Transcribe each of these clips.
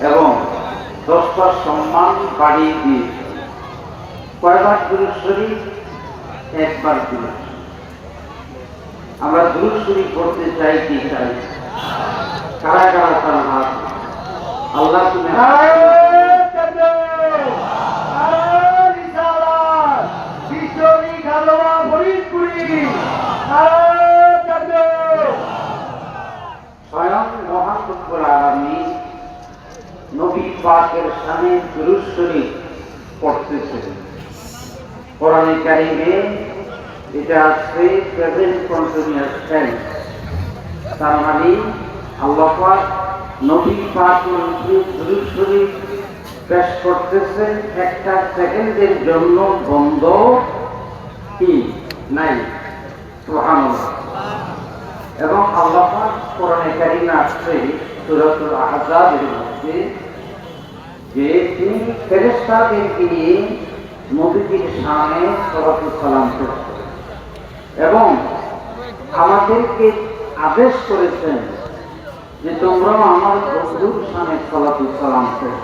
এবং 10টা সম্মান বাড়িয়ে দিয়েছে। কয়বার দুরূদ শরীফ? একবার দুরূদ। আমরা দুরূদ শরীফ পড়তে চাই কি চাই? কারা কারা তার হাত? আল্লাহ তুমি স্বয়ং মহান রব্বুল আলামিন নবী পাকের শানে দুরূদ শরীফ পড়তেছেন। কোরআনে কারিমে এটা আছে প্রেজেন্ট কন্টিনিউয়াস টেন্স। তার মানে আল্লাহ পাক নবী পাকের উপরে দুরূদ শরীফ পেশ করতেছেন, একটা সেকেন্ডের জন্য বন্ধ কি নাই। সুবহানাল্লাহ। এবং আল্লাহ পাক কোরআনে কারিমে আছে সূরাতুল আহজাবের মধ্যে যে তিনি ফেরেশতাদেরকে নিয়ে নবীজির সামনে সালাতুল সালাম করতেন এবং আমাদেরকে আদেশ করেছেন যে তোমরা আমার বন্ধুর সামনে সালাতুল সালাম করো।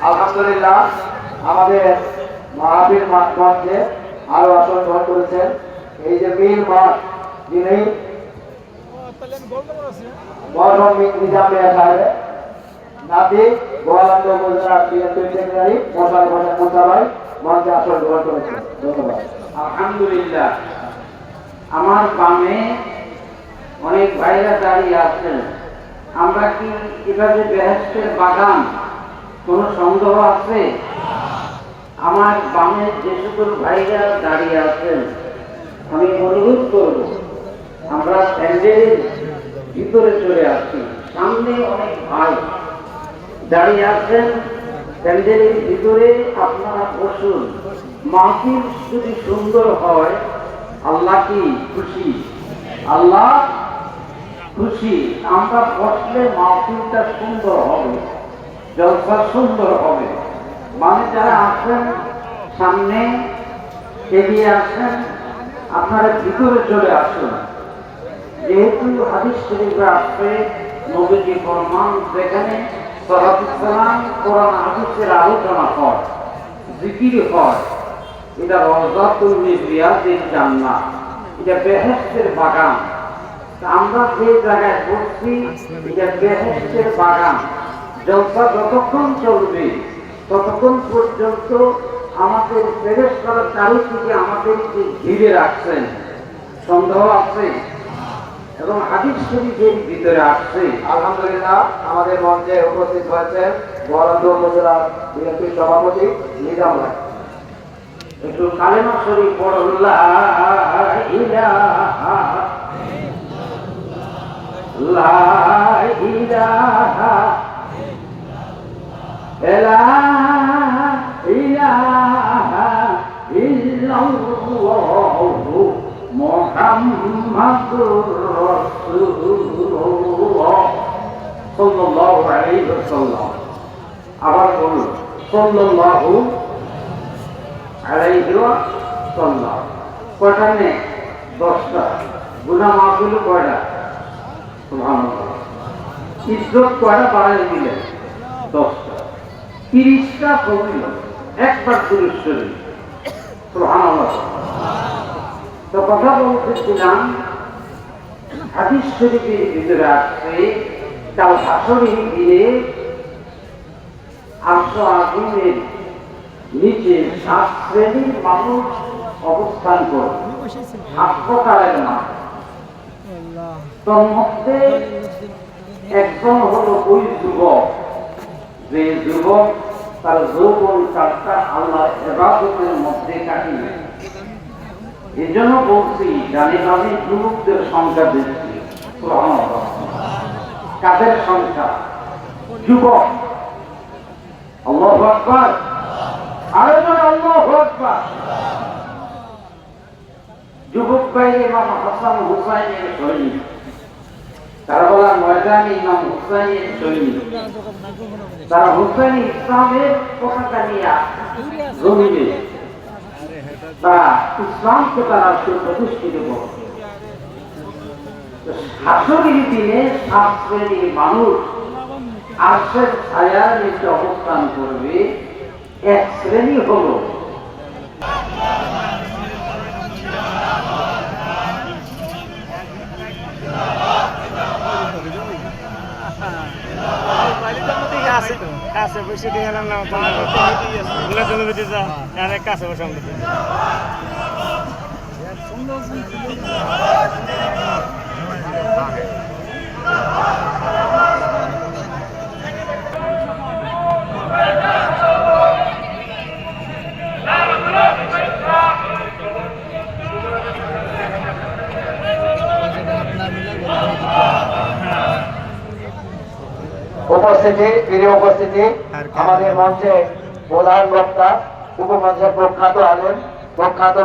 আলহামদুলিল্লাহ, আমাদের মাহফিল মঞ্চে আরো আসন গ্রহণ করেছেন এই যে মীর মাঠ, যিনি মরহুম নিজাম মিয়া সাহেব নাতি গোয়ালন্দ উপজেলা বিএনপির সেক্রেটারি মোশাররফ হোসেন মুসা ভাই মঞ্চে আসন গ্রহণ করেছেন। ধন্যবাদ। আলহামদুলিল্লাহ। আমার বামে অনেক ভাইরা দাঁড়িয়ে আছেন। আমরা কি এভাবে বেহেশতের বাগান? কোনো সন্দেহ আছে? আমার বামে যে সকল ভাইরা দাঁড়িয়ে আছেন আমি অনুরোধ করব আমরা প্যান্ডেলের ভিতরে চলে আসছি। সামনে অনেক ভাই দাঁড়িয়ে আছেন, প্যান্ডেলের ভিতরে আপনারা বসুন। মাহফিল যদি সুন্দর হয় আল্লাহ কি খুশি? আল্লাহ খুশি। আমরা বসলে মাহফিলটা সুন্দর হবে, জলসা সুন্দর হবে। মানে যারা আছেন সামনে এগিয়ে আসেন, আপনারা ভিতরে চলে আসুন। যেহেতু হাদিস শরীফে আছে নবীজি ফরমান যেখানে সালাতুল সালাম কোরআন হাদিসের আলোচনা হয়, জিকির হয়, এটা রওজাতুল মিন রিয়াজিল জান্নাহ, এটা বেহেশতের বাগান। আমরা যে জায়গায় বসছি এটা বেহেশতের বাগান। জলসা যতক্ষণ চলবে ততক্ষণ পর্যন্ত আমাদের ফেরেশতারা চারিদিকে আমাদেরকে ঘিরে রাখছেন। সন্দেহ আছে? এবং হাদিস শরীফের ভিতরে আসছে। আলহামদুলিল্লাহ, আমাদের মঞ্চে উপস্থিত হয়েছেন গোয়ালন্দ উপজেলা বিএনপির সভাপতি নিজাম ভাই। একটু কালেমা শরীফ পড়ো। লা ইলাহা লা ইলাহা ইলাহা ইল্লাল্লাহু মুহাম্মাদুর রাসূলুল্লাহ সাল্লাল্লাহু আলাইহি ওয়াসাল্লাম। আবার বলুন সাল্লাল্লাহু আলাইহি ওয়াসাল্লাম। কয়টা নেই? 10টা। গুনাহ মাফ হলো কয়টা? সুবহানাল্লাহ। ইজ্জত কয়টা বাড়াই দিলেন? 10টা। 30টা ফজিলত, একবার দুরূদ শরীফ। সুবহানাল্লাহ। তো কথা বলতেছিলাম হাদিস শরীফের ভিতরে আসছে কাল হাসরের দিনে আরশ আযীমের নিচে 7 শ্রেণীর মানুষ অবস্থান করে। 7 প্রকারের মানুষ। তোর মধ্যে একজন হলো ওই যুবক, যে যুবক তার যৌবন কালটা আল্লাহর ইবাদতের মধ্যে কাটিয়ে। এই জন্য বলছি জানি আমি যুবকদের সংখ্যা বেশি। কাদের সংখ্যা? যুবক। আল্লাহু আকবার। আরেকবার আল্লাহু আকবার। যুবক ভাই ইমাম হাসান হুসাইনের সৈনিক, কারবালার ময়দানে ইমাম হুসাইনের সৈনিক। তারা হুসাইন ইসলামের পতাকা নিয়ে জমিনে তারা ইসলামকে তারা সুপ্রতিষ্ঠিত করে। হাসরের দিনে 7 শ্রেণীর মানুষ আর্শের ছায়ার নিচে অবস্থান করবে এক শ্রেণী হলো কাছে বসে দিয়ে গেলাম না কাছে বসে উপস্থিতি, প্রিয় উপস্থিতি, আমাদের মঞ্চে প্রধান বক্তা, উপমঞ্চের প্রখ্যাত আলেম, প্রখ্যাত